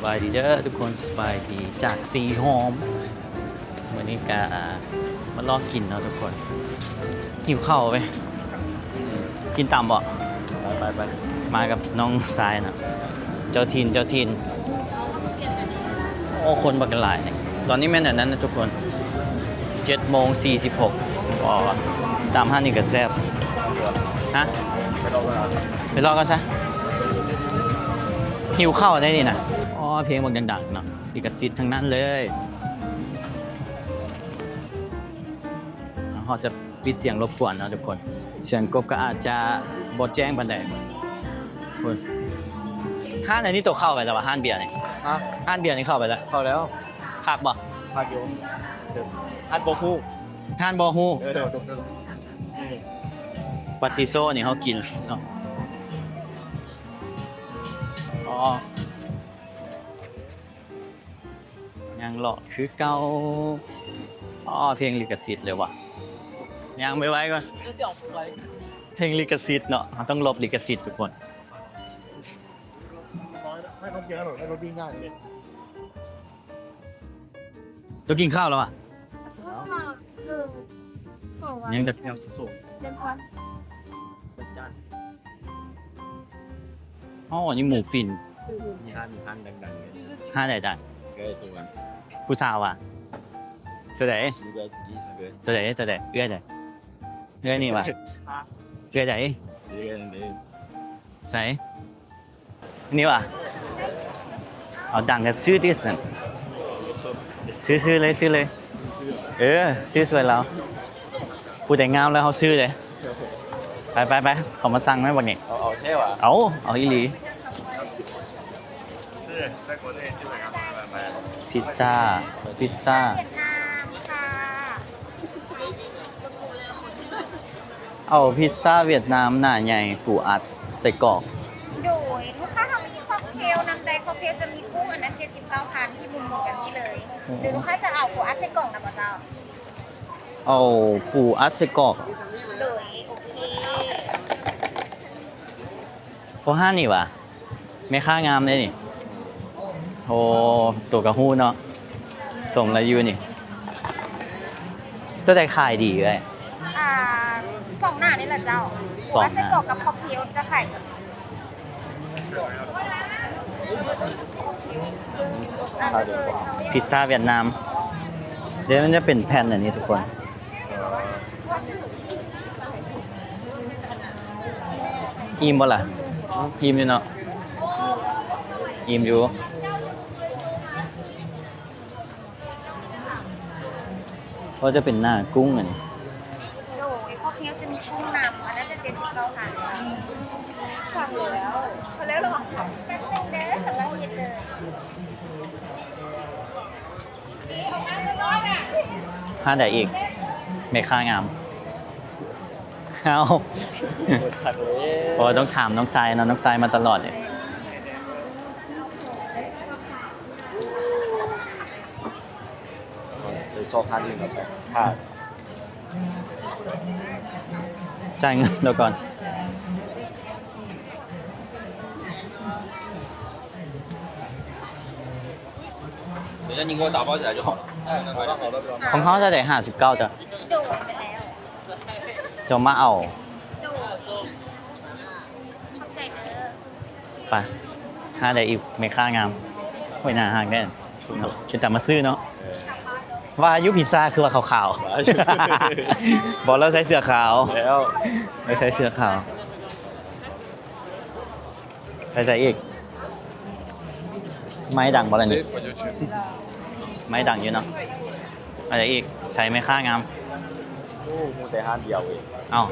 บายดีเด้อทุกคนสบายดีจากสีหอมวันนี้ก็มาลองกินเนาะทุกคนหิวข้าวไปกินตามบ่ไปมากับน้องทรายนะเจ้าทินโอ้คนบักหลายเนี่ยตอนนี้แม่นอย่างนั้นนะทุกคน7:46ก็ตามห้านี่ก็แซ่บฮะไปรอกันซะหิวข้าวได้นี่นะอ๋อเพลงบางดังๆเนาะลิขสิทธิ์ทั้งนั้นเลยเขาจะปิดเสียงรบกวนเนาะทุกคนเสียงกบก็อาจจะบดแจ้งปานใดคุณห้านไหนนี่ตกเข้าไปแล้ววะห้านเบียร์นี่ห้านเบียร์นี่เข้าไปแล้วเข้าแล้วคักบ่ภาคโยมฮันโบฮู ห้านบ่ฮู้ เดี๋ยวปาติโซนี่เขากินเนาะอ๋อยังหลอกคือเก่าอ๋อเพลงลิขสิทธิ์เลยว่ะยังไม่ไว้ก่อนเพลงลิขสิทธิ์เนาะต้องลบลิขสิทธิ์ทุกคนให้รถเยอะหน่อยให้รถวิ่งง่ายเลยจะกินข้าวแล้วอ่ะยังจะยังสุกอ๋อนี่หมูฟินมีห้านดังๆเลยห้าไหนได้เกิดตัวกันผู้สาวอ่ะตัวไหนมีเกิดเกิดตัวไหนเอื้อไหนเอื้อนี่ว่ะเอื้อไหนใส่นี่ว่ะเอาดังกันซื้อที่สุดซื้อเลยซื้อสวยแล้วผู้แต่งงามแล้วเขาซื้อเลยไปเขามาสั่งไหมวันนี้เอาเท่ว่ะเอาอีหลีพิซซ่าเวียดนามค่ะเอาพิซซ่าเวียดนามหน้าใหญ่ปูอัดใส่กรอกโดยลูกค้าเรามีค็อกเทลน้ำแดงค็อกเทลจะมีกุ้งอันนั้น79,000ที่มุมแบบนี้เลยหรือลูกค้าจะเอาปูอัดใส่กล่องนะป่ะเจ้าเอาปูอัดใส่กรอกเลยโอเคเพราะห้านี่วะไม่ค่างามเลยนี่โอ้ตัวกระหู้เนาะสมแล้วยูนี่ตัวใดขายดีเลยสองหน้านี่แหละเจ้าปูอัดใส่กล่องกับค็อกเทลจะขายพิซซ่าเวียดนามเดี๋ยวมันจะเป็นแผ่นอันนี้ทุกคนอิ่มบ่ล่ะอิ่มอยู่เนาะอิ่มอยู่เพราะจะเป็นหน้ากุ้งอันนี้โดยค็อกเทลจะมีกุ้งนำอันนั้นจะ79,000ฟังแล้วพอแล้วหรอแป๊บนึงเด้อกำลังคิดเลยห้าได้อีกไม่ค่างามเอาพอต้องถามน้องทรายนะน้องทรายมาตลอดเลยเลยโซ่พันหนึ่งกับค่าจ่ายเงินเดี๋ยวก่อน等下你给我打包起来就好。ของเขาจะได้59จ้ะโดนไปแล้ว จะมาเอา โดนเข้าใจเด้อไปห้าได้อีกไม่ค่างามไม่น่าห่างแน่จะแต่มาซื้อเนาะว่ายุพิซซ่าคือว่าขาวๆบอกแล้วใส่เสื้อขาวแล้วไม่ใส่เสื้อขาวใส่อีกไม้ดังบ่อะไรนี่ไม้ดังอยู่เนาะอะไรอีกใส่ไม่ค่างามโอ้มูแต่ห้านเดียวเองเอา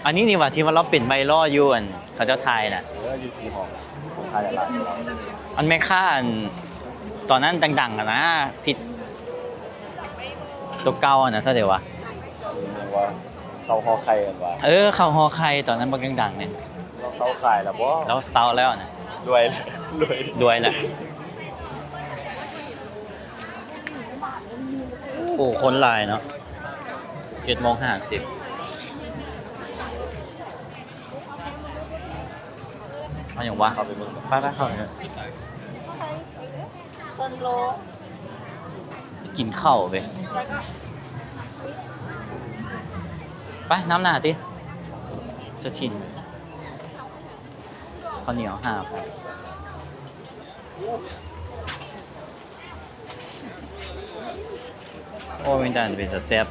อันนี้นี่ว่าที่ว่าเราเป็นใบล่อยูนเขาเจ้าไทยน่ะอยู่สีหอมไทยอะไรอันไม่ค่าตอนนั้นดังๆอะนะผิดตัวเก่าอ่ะนะเท่าเดี๋ยววะเขาห่อไข่กันวะเขาห่อไข่ตอนนั้นมันดังๆเนี่ยเขาขายแล้วบ่แล้วเซาแล้วนะรวยแหละโอ้คนลายเนาะ7:50เอาอย่างวะเข้าไปมึงไปเข้าเลย ต้นโล กินข้าวไป แล้วก็ ไปน้ำหนาดิจะชินข้าวเหนียว5 ครับโอ้ไม่ได้เป็นแต่แซ่บ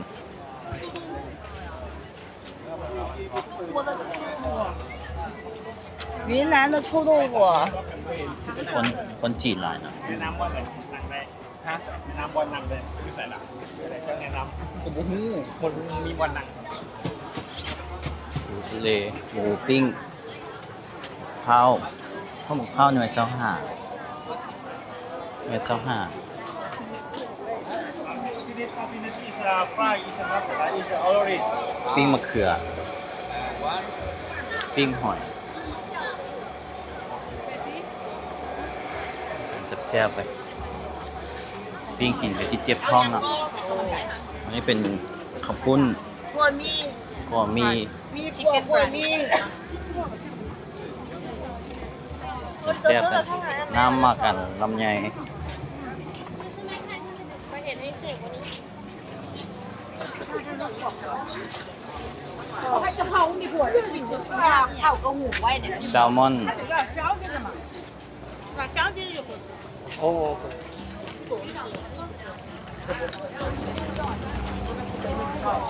云南的臭豆腐， คนจีนหลายนะ แนะนำว่าเลยนั่งได้ฮะแนะนำบอลนั่งได้ไม่ใส่หลังก็แนะนำผมหูคนมีบอลนั่ง หมูทะเลหมูปิ้งข้าวหมกข้าวหน่วย25หน่วย25 This opportunity is fry is not is already ปิ้งมะเขือ ปิ้งหอยแซ่บๆไป ปิ้งกินไปที่เจ็บท้องนะอันนี้เป็นข้าวปุ้น 过蜜 ก็มี 蜜过蜜， แซ่บไปน้ำมากันลำไย ข้าวกระหูไว้เนี่ย แซลมอน โอ้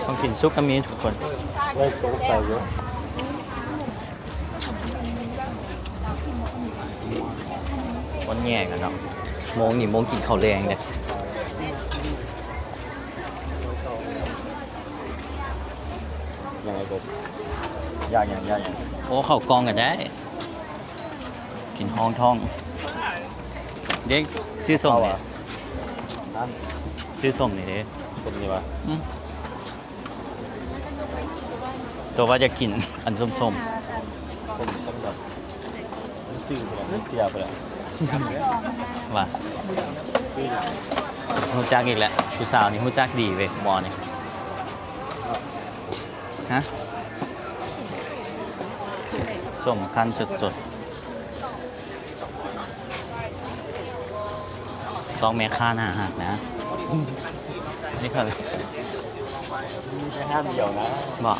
ต้องกินซุปก็มีทุกคน เลยสงสัยอยู่ วันแย่กันเนาะโมงนี่โมงกินข้าวแรงเนี่ย ยังไงก็ยากอย่าง โอ้ข้าวกองกันได้ กินห้องท้อง เด็กซื้อส้มเนี่ย นั่น ซื้อส้มนี่เด้ คนนี้วะ อืมตัวว่าจะกินอันส้ม ส้มต้องแบบมันซื่อไปแล้วมันเสียไปแล้ว ๆว่าฮู้จักอีกแล้วผู้สาวนี่ฮู้จักดีเว้ยหมอนี่ฮะส้มคั้นสดๆซองแม่ค้าหน้าหักนะ นี่ค่ะ มีแค่ห้ามเดียวนะ บอก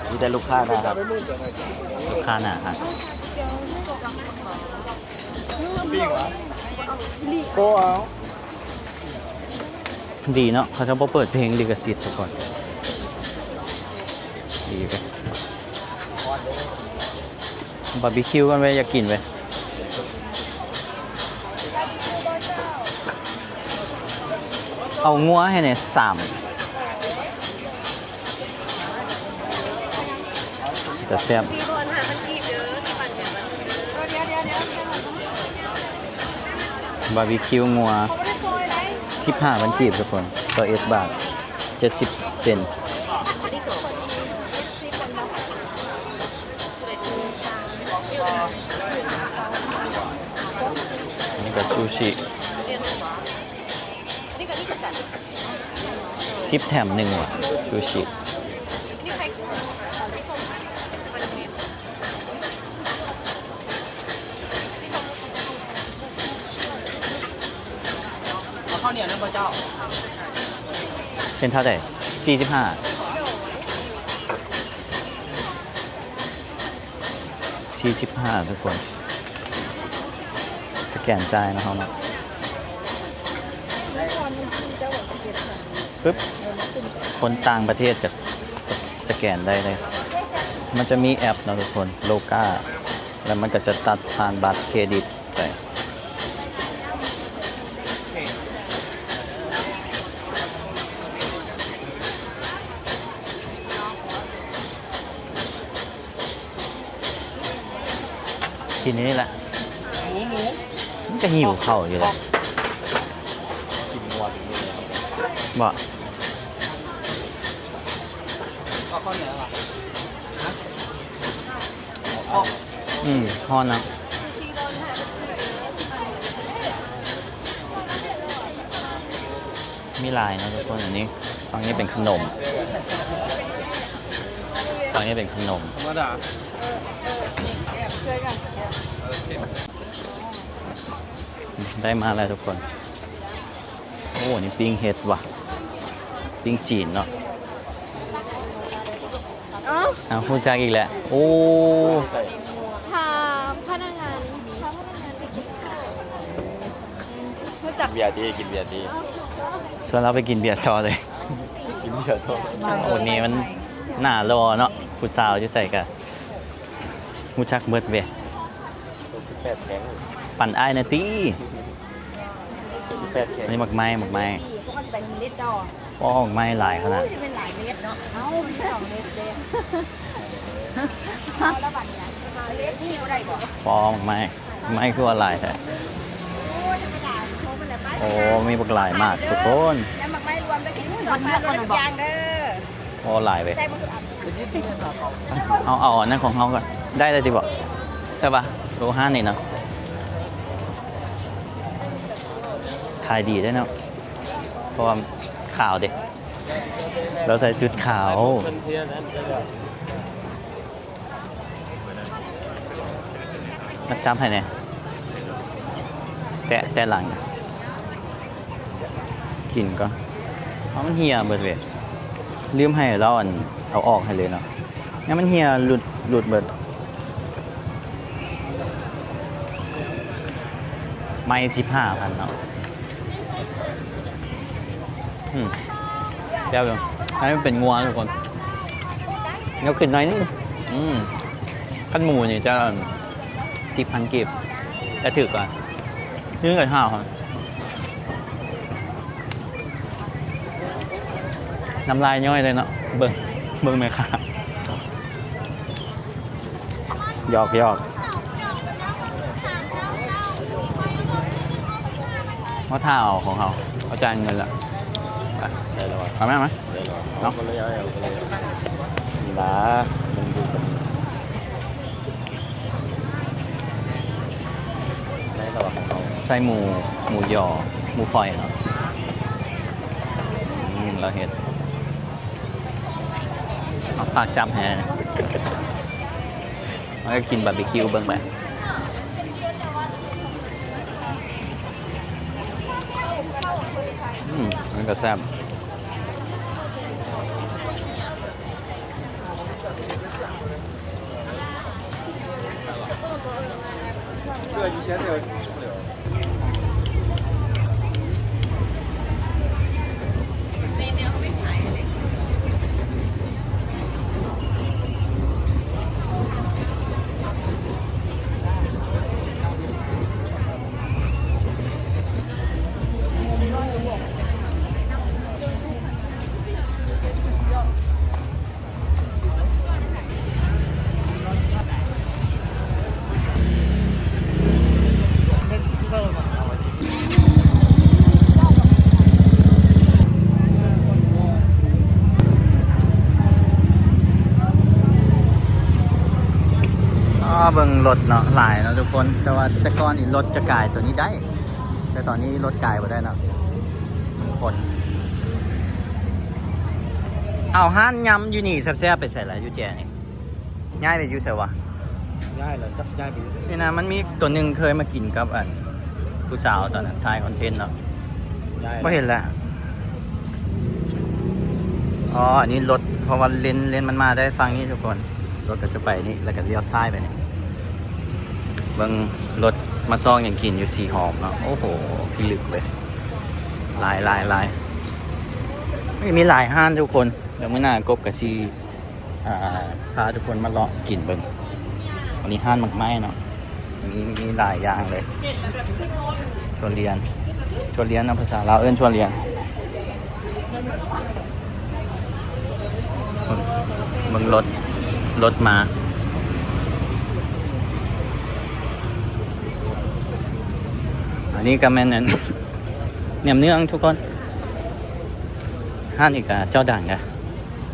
มีแต่ลูกค้านะครับ ลูกค้าหน้าหัก ปิ้งวะ ดีเนาะเขาจะบ่เปิดเพลงลิขสิทธิ์ซะก่อนดีไปบาร์บีคิวกันไปอยากกินไปเอางัวให้เนี่ย3แต่แซ่บ 4 คนหามันกีบเยอะที่ปั่นเนี่ยมันเดี๋ยว บาร์บีคิวงัว15 บาทกีบทุกคนต่อเอสบาท70 เซนต์อันนี้ก็ซูชิทิปแถม1ว่ะซูชิข้าวเหนียวนั่นพระเจ้า เป็นเท่าไหร่45ทุกคน สแกนจ่ายนะครับนะปึ๊บ คนต่างประเทศจะสแกนได้เลย มันจะมีแอปนะทุกคน โลกาแล้วมันก็จะตัดผ่านบัตรเครดิตไปทีนี้แหละมันก็หิวเข้าวอยู่เลย กินงัวถึงนี่นะครับ บ่ ก็ข้าวเหนียวอ่ะ ฮอนนะมีลายนะทุกคนอันนี้ฝั่งนี้เป็นขนมฝั่งนี้เป็นขนม ธรรมดา ได้มาแล้วทุกคน โอ้นี่ปิ้งเห็ดว่ะปิ้งจีนเนาะ อ๋อ เอาพูดจากอีกแล้วโอ้ ใส่ พาพนักงานไปกินข้าวรู้จัก เบียร์ดีกินเบียร์ดี ส่วนเราไปกินเบียร์ต่อเลย กินเบียร์ทอด วันนี้มันหน้ารอเนาะผู้สาวจะใส่กับมูชักเบิดเวย 18แข็ง ปั่นอ้ายนะตี้ 18แข็ง อันนี้หมักไม้หมักไม้ พวกมันเป็นเล็ดดอก ป้อหมักไม้หลายขนาด จะเป็นหลายเม็ดเนาะเอ้าเป็น2 เม็ดเลยเอาแล้วบัดเนี่ยเล็ดนี่ก็ได้บ่ ป้อหมักไม้ไม้คือว่าหลายแต่ โอ้ธรรมดาโทรมันละไป โอ้มีบักหลายมากทุกคน แล้วหมักไม้รวมแล้วกิน2 ปลาทุกอย่างเด้อ โอ้หลายไป ใส่บ่คืออับ เอาอันนั้นของเขาก่อนได้เลยจีบอกใช่ปะโล5นี่เนาะขายดีได้เนาะเพราะว่าขาวเด็กเราใส่ชุดขาว เพื่อนๆนั้นจะแบบ มัดจำให้เนี่ยแตะหลังกินก็เพราะมันเหี่ยเบิดเวยลืมให้เราอันเอาออกให้เลยเนาะงั้นมันเหี่ยหลุดเบิดไม่15,000เนาะเดี๋ยวเดี๋ยวให้มันเป็นงัวทุกคนเดี๋ยวขึ้นหน่อยนึงขั้นหมูนี่จะ10,000 กีบจะถือก่อนนี่เงินห้าครับน้ำลายย่อยเลยเนาะเบิ่งไหมครับหยอกว่าท่าเอาของเขาเขาจ่ายเงินละไป ได้แล้ววะ เอาไหม ได้แล้วเนาะมันเลยเอาไปเลย นี่ละ มันดูกันได้แล้วของเขา ใส่หมูหยอหมูฝอยเนาะเราเห็ดเอาฝากจำแฮนะแล้วก็กินบาร์บีคิวเบิ่งไปมันก็แซ่บเบิ่งรถเนาะหลายเนาะทุกคนแต่ว่าแต่ก่อนนี่รถจะกายตัวนี้ได้ แต่ตอนนี้รถกายบ่ได้เนาะคนเอาห้านยำอยู่นี่แซ่บๆไปใส่อะไรอยู่แจนี่ง่ายไปอยู่ใส่วะ ง่ายเลยจับง่ายไปเลย นี่นะมันมีตัวหนึ่งเคยมากินกับอันผู้สาวตอนนั้นถ่ายคอนเทนต์เนาะ ง่าย ไม่เห็นแล้วอ๋ออันนี้รถเพราะว่าเลนมันมาได้ฟังนี่ทุกคนรถก็จะไปนี่แล้วก็เลี้ยวซ้ายไปนี่เบิ่งรถมาซองอย่างกินอยู่สีหอมเนาะโอ้โหพิลึกเลยลายไม่มีหลายห้านทุกคนเดี๋ยวมื่อหน้ากบกับซีพาทุกคนมาเลาะกินเบิ่งวันนี้ห้านหมกไม้เนาะมีหลายอย่างเลยชวนเรียนนะภาษาลาวชวนเรียนเบิ่งรถมาอันนี้ก็แม่นเนี่ยเนื้องทุกคนห้านอีกเจ้าด่างนะ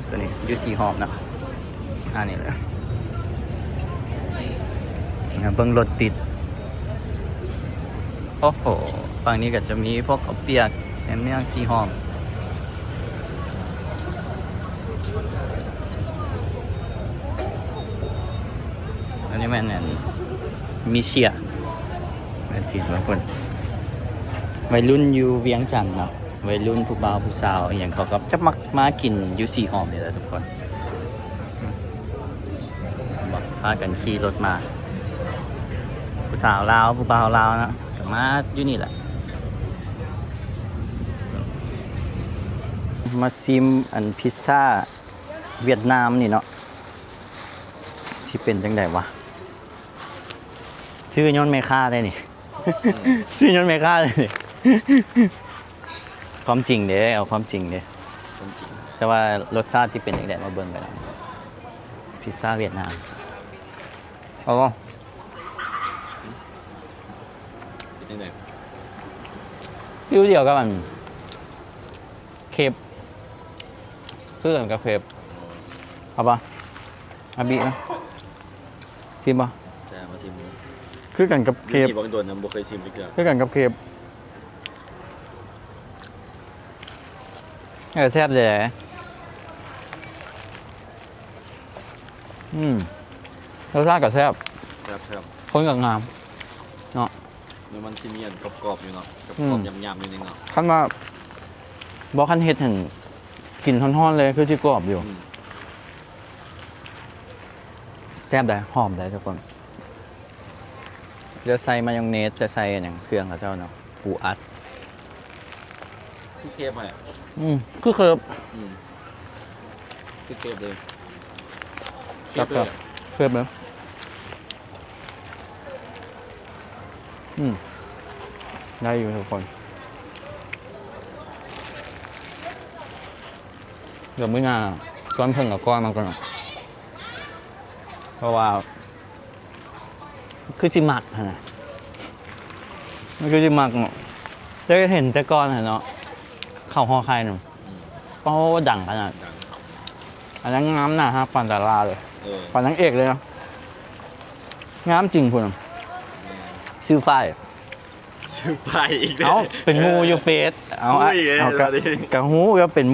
ตัวนี้ยูซีหอมเนาะห้านนี้เลยเบิ่งรถติดโอ้โหฝั่งนี้ก็จะมีพวกข้าวเปียกแหนมเนืองซีหอมอันนี้แม่นมีเชียร์แม่นจีนทุกคน วัยรุ่นอยู่เวียงจันทน์เนาะวัยรุ่นผู้บ่าวผู้สาวอหย่างเขาก็จะมักมากินอยู่สีหอมนี่แหละทุกคนบอกพากันขี่รถมาผู้สาวลาวผู้บ่าวลาวนะก็มาอยู่นี่แหละมาซิมอันพิซซ่าเวียดนามนี่เนาะที่เป็นจังไดวะซื้อย้อนเมค่าได้นี่ ซื้อย้อนเมค่าเลยนี่ ความจริงเด้เอาความจริงเด้ คนจริง แต่ว่ารสชาติที่เป็นจังไดมาเบิ่งกันพิซซ่าเวียดนามเอาบ่ เป็นยังไง ฟิวเดียวกับมันเคปคือกันกับเคปเอาป่ะอาบีนะชิมป่ะ แต่มาชิม คือกันกับเคป ที่บอกโดนนะบ่เคยชิมเลยเกลือ คือกันกับเคปแซ่บเลยรสชาติก็แซ่บ ครับ คนกับงาม เนื้อมันชิเมียนกรอบๆอยู่เนาะกรอบๆยำๆอยู่ในเนาะ คันว่าบอกคันเฮ็ดเห็นกลิ่นฮ้อนๆเลยคือที่กรอบอยู่แซ่บได้หอมได้ทุกคนจะใส่มายองเนสจะใส่อย่างเครื่องเขาเจ้าเนาะปูอัด คือเคฟอ่ะ คือเคิร์ฟ คือเคฟเลย ครับเคิร์ฟเลยได้อยู่ทุกคนเดี๋ยวมื้อหน้าซ้อนเพิ่งกับก้อนมาก่อนเพราะว่าคือจิมักนะมันคือจิมักเนาะจะเห็นแต่ก้อนเนาะเข่าห่อไข่หนึ่งเพราะว่าดังขนาด ดัง อันนั้นงามนะฮะปันดาราเลย เ ปันนางเอกเลยเนาะงามจริงคุณชื่อฝ้าย ชื่อไปอีก เอาเป็นมูยูเฟสเอากะฮู้ก็เป็น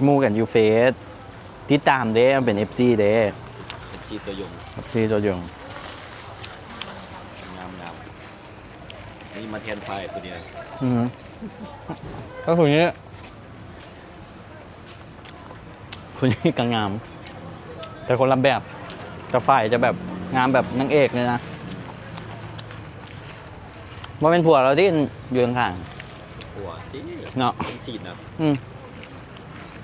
มูกันยูเฟสติดตามเด้เป็น FC เด้ ชีตัวยง FC ตัวยง งามนี่มาแทนไฟตัวเดียว ก็คนนี้ก็งาม แต่คนละแบบแต่ฝ่ายจะแบบงามแบบนางเอกเลยนะว่าเป็นผัวเราที่อยู่ข้าง หัวที่ ๆเนาะ จีนนะ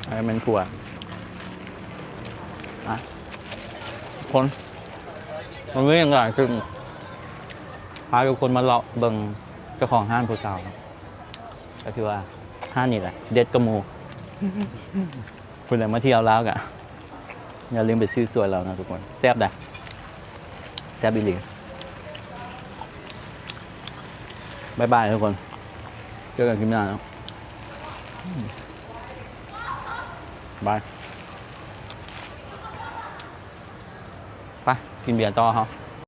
อะไรเป็นผัวคนมันไม่ยังไงคือพาทุกคนมาเลาะเบิ่งเจ้าของห้างผู้สาวก็คือว่าห้างนี่แหละเด็ดกระมูคุณไหนมาเที่ยวแล้วกะอย่าลืมไปซื้อสวยเรานะทุกคนแซ่บได้แซ่บอีหลีบายบายทุกคนเจอกันคลิปหน้านะบายไปกินเบียร์ต่อเขา